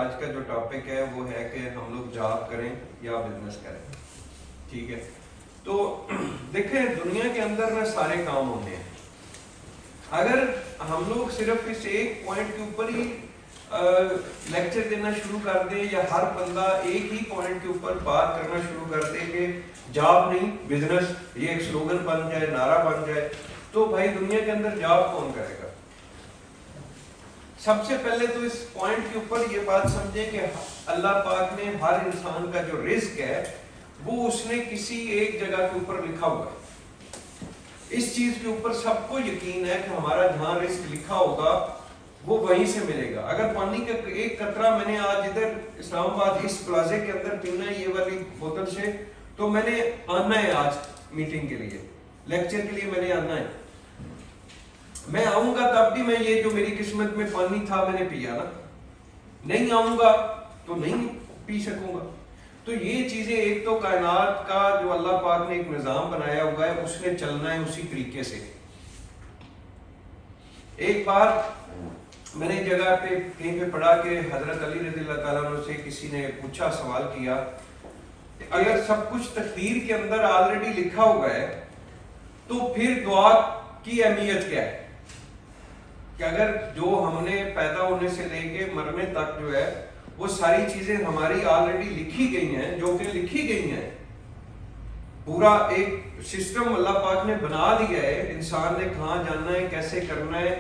آج کا جو ٹاپک ہے وہ ہے کہ ہم لوگ جاب کریں یا بزنس کریں. ٹھیک ہے, تو دیکھیں دنیا کے اندر نا سارے کام ہونے ہیں. اگر ہم لوگ صرف اس ایک پوائنٹ کے اوپر ہی لیکچر دینا شروع کر دیں یا ہر بندہ ایک ہی پوائنٹ کے اوپر بات کرنا شروع کر دے کہ جاب نہیں بزنس, یہ ایک سلوگن بن جائے, نعرہ بن جائے, تو بھائی دنیا کے اندر جاب کون کرے گا؟ سب سے پہلے تو اس پوائنٹ کے اوپر یہ بات سمجھیں کہ اللہ پاک نے ہر انسان کا جو رزق ہے وہ اس نے کسی ایک جگہ کے اوپر لکھا ہوا ہے. اس چیز کے اوپر سب کو یقین ہے کہ ہمارا جہاں رزق لکھا ہوگا وہ وہیں سے ملے گا. اگر پانی کا ایک قطرہ میں نے آج ادھر اسلام آباد اس پلازے کے اندر پینا ہے یہ والی بوتل سے, تو میں نے آنا ہے آج میٹنگ کے لیے, لیکچر کے لیے میں نے آنا ہے. میں آؤں گا تب بھی میں یہ جو میری قسمت میں پانی تھا میں نے پیا نا, نہیں آؤں گا تو نہیں پی سکوں گا. تو یہ چیزیں ایک تو کائنات کا جو اللہ پاک نے ایک نظام بنایا ہوا ہے اس نے چلنا ہے اسی طریقے سے. ایک بار میں نے جگہ پہ کہیں پہ پڑھا کہ حضرت علی رضی اللہ تعالیٰ عنہ سے کسی نے پوچھا, سوال کیا, اگر سب کچھ تقدیر کے اندر آلریڈی لکھا ہوا ہے تو پھر دعا کی اہمیت کیا ہے؟ کہ اگر جو ہم نے پیدا ہونے سے لے کے مرنے تک جو ہے وہ ساری چیزیں ہماری آلریڈی لکھی گئی ہیں, جو کہ لکھی گئی ہیں, پورا ایک سسٹم اللہ پاک نے بنا دیا ہے, انسان نے کہاں جانا ہے, کیسے کرنا ہے,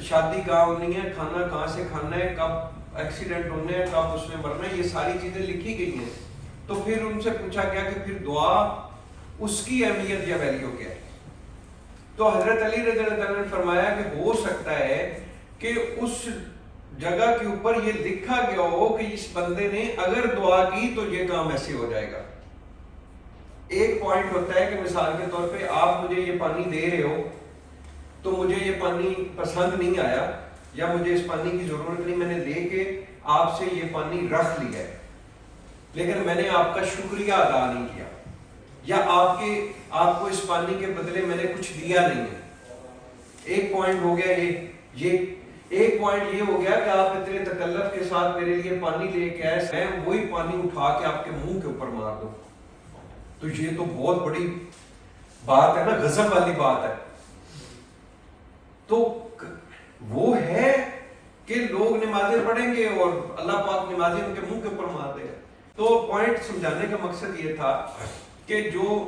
شادی کہاں ہونی ہے, کھانا کہاں سے کھانا ہے, کب ایکسیڈنٹ ہونے ہیں, کب اس میں مرنا ہے, یہ ساری چیزیں لکھی گئی ہیں. تو پھر ان سے پوچھا گیا کہ پھر دعا اس کی اہمیت یا ویلیو کیا ہے؟ تو حضرت علی رضی اللہ عنہ نے فرمایا کہ ہو سکتا ہے کہ اس جگہ کے اوپر یہ لکھا گیا ہو کہ اس بندے نے اگر دعا کی تو یہ کام ایسے ہو جائے گا. ایک پوائنٹ ہوتا ہے کہ مثال کے طور پہ آپ مجھے یہ پانی دے رہے ہو تو مجھے یہ پانی پسند نہیں آیا یا مجھے اس پانی کی ضرورت نہیں, میں نے لے کے آپ سے یہ پانی رکھ لیا ہے, لیکن میں نے آپ کا شکریہ ادا نہیں کیا یا آپ کو اس پانی کے بدلے میں نے کچھ دیا نہیں ہے. ایک پوائنٹ ہو گیا یہ ایک پوائنٹ یہ ہو گیا کہ آپ اتنے تکلف کے ساتھ میرے لیے پانی لے کے آئے, میں وہی پانی اٹھا کے آپ کے منہ کے اوپر مار دوں, تو یہ تو بہت بڑی بات ہے نا, غضب والی بات ہے. تو وہ ہے کہ لوگ نمازیں پڑھیں گے اور اللہ پاک نمازیں ان کے منہ کے اوپر مار دے گا. تو پوائنٹ سمجھانے کا مقصد یہ تھا کہ جو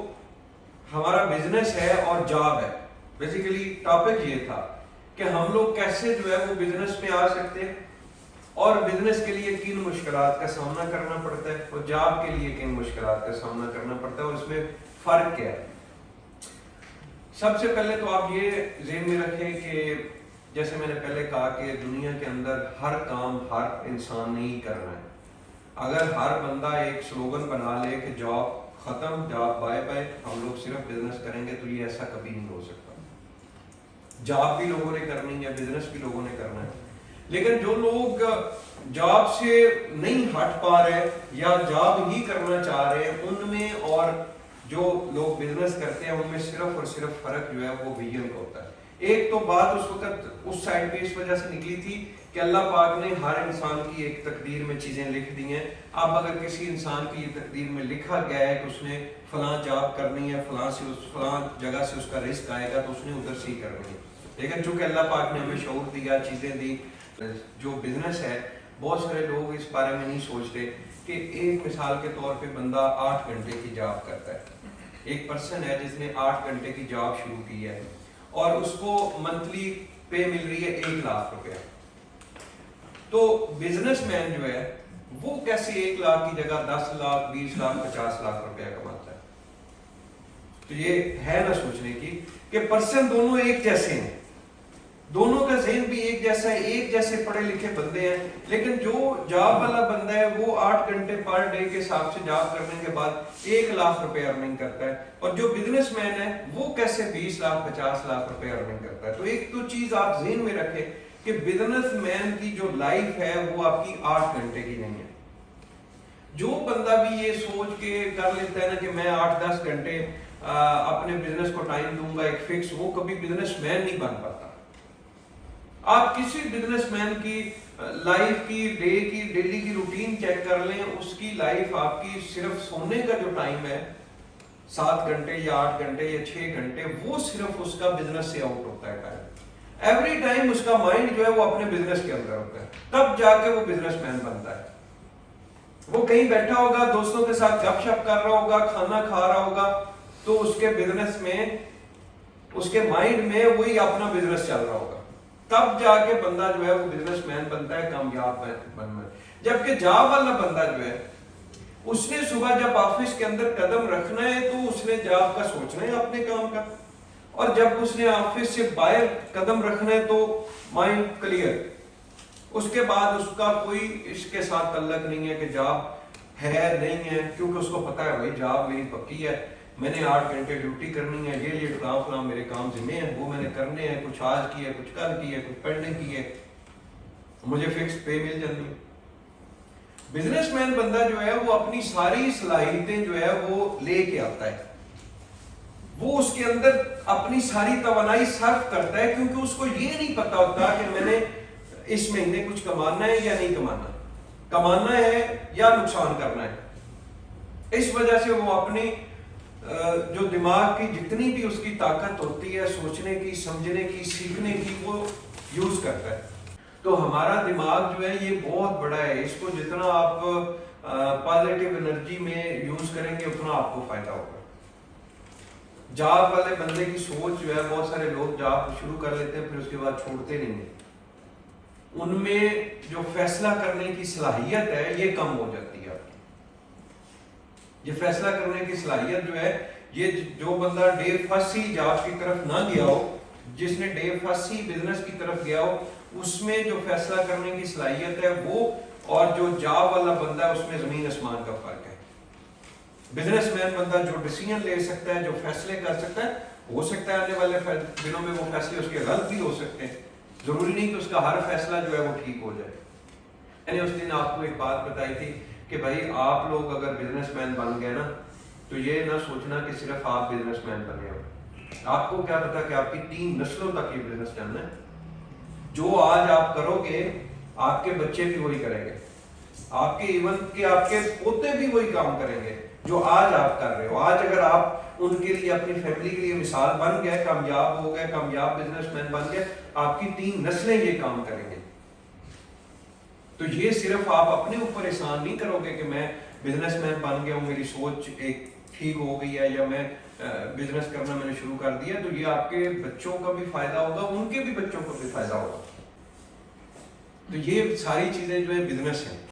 ہمارا بزنس ہے اور جاب ہے, بیسیکلی ٹاپک یہ تھا کہ ہم لوگ کیسے جو ہے وہ بزنس میں آ سکتے ہیں اور بزنس کے لیے کن مشکلات کا سامنا کرنا پڑتا ہے اور جاب کے لیے کن مشکلات کا سامنا کرنا پڑتا ہے اور اس میں فرق کیا ہے. سب سے پہلے تو آپ یہ ذہن میں رکھیں کہ جیسے میں نے پہلے کہا کہ دنیا کے اندر ہر کام ہر انسان نے ہی کرنا ہے. اگر ہر بندہ ایک سلوگن بنا لے کہ جاب ختم, جاب بائے بائے, ہم لوگ صرف بزنس کریں گے, تو یہ ایسا کبھی نہیں ہو سکتا. جاب بھی لوگوں نے کرنی ہے, بزنس بھی لوگوں نے کرنا ہے, لیکن جو لوگ جاب سے نہیں ہٹ پا رہے یا جاب ہی کرنا چاہ رہے ہیں ان میں اور جو لوگ بزنس کرتے ہیں ان میں صرف اور صرف فرق جو ہے وہ ویژن کا ہوتا ہے. ایک تو بات اس وقت اس سائڈ پہ اس وجہ سے نکلی تھی کہ اللہ پاک نے ہر انسان کی ایک تقدیر میں چیزیں لکھ دی ہیں. اب اگر کسی انسان کی یہ تقدیر میں لکھا گیا ہے کہ اس نے فلاں جاب کرنی ہے, فلاں جگہ سے اس کا رزق آئے گا, تو اس نے ادھر سے ہی کرنی ہے. لیکن چونکہ اللہ پاک نے ہمیں شعور دیا, چیزیں دی, جو بزنس ہے بہت سارے لوگ اس بارے میں نہیں سوچتے کہ ایک مثال کے طور پہ بندہ 8 گھنٹے کی جاب کرتا ہے. ایک پرسن ہے جس نے 8 گھنٹے کی جاب شروع کی ہے اور اس کو منتھلی پے مل رہی ہے 1 لاکھ روپیہ. تو بزنس مین جو ہے وہ کیسے 1 لاکھ کی جگہ 10 لاکھ 20 لاکھ 50 لاکھ روپیہ کماتا ہے؟ تو یہ ہے نہ سوچنے کی کہ پرسن دونوں ایک جیسے ہیں, دونوں کا ذہن بھی ایک جیسا ہے, ایک جیسے پڑھے لکھے بندے ہیں, لیکن جو جاب والا بندہ ہے وہ 8 گھنٹے پر ڈے کے حساب سے جاب کرنے کے بعد 1 لاکھ روپے ارننگ کرتا ہے, اور جو بزنس مین ہے وہ کیسے 20 لاکھ 50 لاکھ روپے ارننگ کرتا ہے. تو ایک تو چیز آپ ذہن میں رکھیں کہ بزنس مین کی جو لائف ہے وہ آپ کی 8 گھنٹے کی نہیں ہے. جو بندہ بھی یہ سوچ کے کر لیتا ہے نا کہ میں 8-10 گھنٹے اپنے بزنس کو ٹائم دوں گا ایک فکس, وہ کبھی بزنس مین نہیں بن پاتا. آپ کسی بزنس مین کی لائف کی ڈیلی کی روٹین چیک کر لیں، اس کی لائف آپ کی صرف سونے کا جو ٹائم ہے 7 گھنٹے یا 8 گھنٹے یا 6 گھنٹے، وہ صرف اس کا بزنس سے آؤٹ ہوتا ہے ٹائم. ایوری ٹائم اس کا مائنڈ جو ہے وہ اپنے بزنس کے اندر ہوتا ہے، تب جا کے وہ بزنس مین بنتا ہے. وہ کہیں بیٹھا ہوگا، دوستوں کے ساتھ گپ شپ کر رہا ہوگا، کھانا کھا رہا ہوگا، تو اس کے بزنس میں، اس کے مائنڈ میں وہی اپنا بزنس چل رہا ہوگا، تب جا کے بندہ جو ہے وہ بزنس مین بنتا ہے، کامیاب بننا. جبکہ جاب والا بندہ جو ہے، اس نے صبح جب آفس کے اندر قدم رکھنا ہے تو اس نے جاب کا سوچنا ہے، اپنے کام کا، اور جب اس نے آفس سے باہر قدم رکھنا ہے تو مائنڈ کلیئر. اس کے بعد اس کا کوئی اس کے ساتھ تعلق نہیں ہے کہ جاب ہے نہیں ہے، کیونکہ اس کو پتا ہے بھائی جاب میری پکی ہے، میں نے 8 گھنٹے ڈیوٹی کرنی ہے، یہ فلاں میرے کام ذمہ ہیں، وہ میں نے کرنے ہیں، کچھ آج کی ہے، کچھ کل کی ہے، کچھ پڑھنے کی ہے، مجھے فکس پے مل جاتی ہے. بزنس مین بندہ جو ہے وہ اپنی ساری صلاحیتیں جو ہے وہ لے کے آتا ہے، وہ اس کے اندر اپنی ساری توانائی صرف کرتا ہے، کیونکہ اس کو یہ نہیں پتا ہوتا کہ میں نے اس مہینے کچھ کمانا ہے یا نہیں کمانا ہے یا نقصان کرنا ہے. اس وجہ سے وہ اپنی جو دماغ کی جتنی بھی اس کی طاقت ہوتی ہے سوچنے کی، سمجھنے کی، سیکھنے کی، وہ یوز کرتا ہے. تو ہمارا دماغ جو ہے یہ بہت بڑا ہے، اس کو جتنا آپ پازیٹیو انرجی میں یوز کریں گے اتنا آپ کو فائدہ ہوگا. جاب والے بندے کی سوچ جو ہے، بہت سارے لوگ جاب شروع کر لیتے ہیں پھر اس کے بعد چھوڑتے نہیں ہیں، ان میں جو فیصلہ کرنے کی صلاحیت ہے یہ کم ہو جاتی ہے. آپ کی یہ فیصلہ کرنے کی صلاحیت جو ہے، یہ جو بندہ ڈے فرسٹ ہی جاب کی طرف نہ گیا ہو، جس نے ڈے فرسٹ ہی بزنس کی طرف گیا ہو، اس میں جو فیصلہ کرنے کی صلاحیت ہے وہ، اور جو جاب والا بندہ ہے اس میں زمین آسمان کا فرق ہے. بزنس مین بندہ جو ڈیسیژن لے سکتا ہے، جو فیصلے کر سکتا ہے، ہو سکتا ہے آنے والے دنوں میں وہ فیصلے اس کے غلط بھی ہو سکتے ہیں، ضروری نہیں کہ اس کا ہر فیصلہ جو ہے وہ ٹھیک ہو جائے. میں نے اس دن آپ کو ایک بات بتائی تھی کہ بھائی آپ لوگ اگر بزنس مین بن گئے نا تو یہ نہ سوچنا کہ صرف آپ بزنس مین بنے ہو. آپ کو کیا پتا کہ آپ کی 3 نسلوں تک یہ بزنس چلنا ہے. جو آج آپ کرو گے آپ کے بچے بھی وہی کریں گے، آپ کے ایون کہ آپ کے پوتے بھی وہی کام کریں گے جو آج آپ کر رہے ہو. آج اگر آپ ان کے لیے، اپنی فیملی کے لیے مثال بن گئے، کامیاب ہو گئے، کامیاب بزنس مین بن گئے، آپ کی 3 نسلیں یہ کام کریں گے. تو یہ صرف آپ اپنے اوپر احسان نہیں کرو گے کہ میں بزنس مین بن گیا ہوں، میری سوچ ایک ٹھیک ہو گئی ہے، یا میں بزنس کرنا میں نے شروع کر دیا، تو یہ آپ کے بچوں کا بھی فائدہ ہوگا، ان کے بھی بچوں کو بھی فائدہ ہوگا. تو یہ ساری چیزیں جو ہے بزنس ہیں.